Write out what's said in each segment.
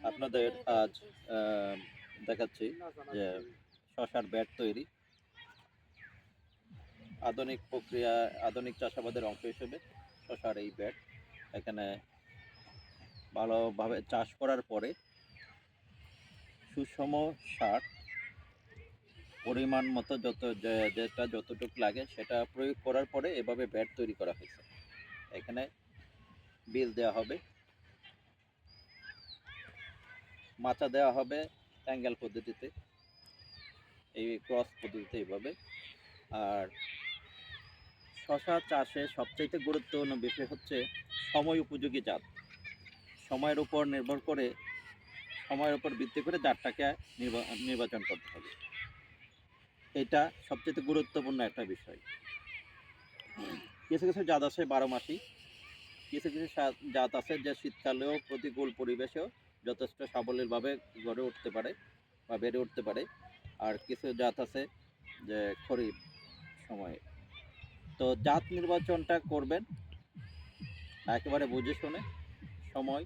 আপনাদের আজ দেখাচ্ছি যে শশার ব্যাট তৈরি। আধুনিক প্রক্রিয়া, আধুনিক চাষাবাদের অংশ হিসেবে শশার এই ব্যাট এখানে ভালোভাবে চাষ করার পরে সুষম সার পরিমাণ মতো যেটা যতটুকু লাগে সেটা প্রয়োগ করার পরে এভাবে ব্যাট তৈরি করা হয়েছে। এখানে বীজ দেওয়া হবে, মাচা দেওয়া হবে অ্যাঙ্গেল পদ্ধতিতে, এই ক্রস পদ্ধতিতে এইভাবে। আর শশা চাষে সবচাইতে গুরুত্বপূর্ণ বিষয় হচ্ছে সময় উপযোগী জাত। সময়ের উপর নির্ভর করে, সময়ের উপর ভিত্তি করে জাতটাকে নির্বাচন করতে হবে। এটা সবচেয়ে গুরুত্বপূর্ণ একটা বিষয়। কিছু কিছু জাত আছে 12 মাসই, কিছু কিছু জাত আছে যে শীতকালেও প্রতিকূল পরিবেশেও যথেষ্ট সাবলীলভাবে গড়ে উঠতে পারে বা বেড়ে উঠতে পারে। আর কিছু জাত আছে যে খরিফ সময়ে। তো জাত নির্বাচনটা করবেন একেবারে বুঝে শুনে, সময়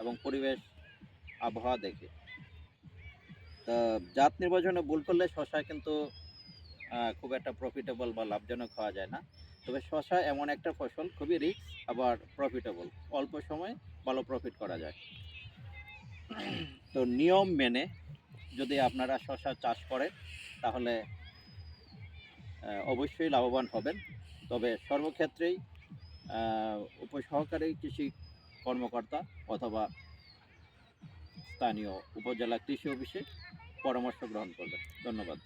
এবং পরিবেশ আবহাওয়া দেখে। তা জাত নির্বাচনে ভুল করলে শশা কিন্তু খুব একটা প্রফিটেবল বা লাভজনক হওয়া যায় না। তবে শশা এমন একটা ফসল, খুবই রিস্ক আবার প্রফিটেবল, অল্প সময়ে ভালো প্রফিট করা যায়। তো নিয়ম মেনে যদি আপনারা শশা চাষ করেন তাহলে অবশ্যই লাভবান হবেন। তবে সর্বক্ষেত্রেই উপসহকারী কৃষি কর্মকর্তা অথবা স্থানীয় উপজেলা কৃষি অফিসে পরামর্শ গ্রহণ করবেন। ধন্যবাদ।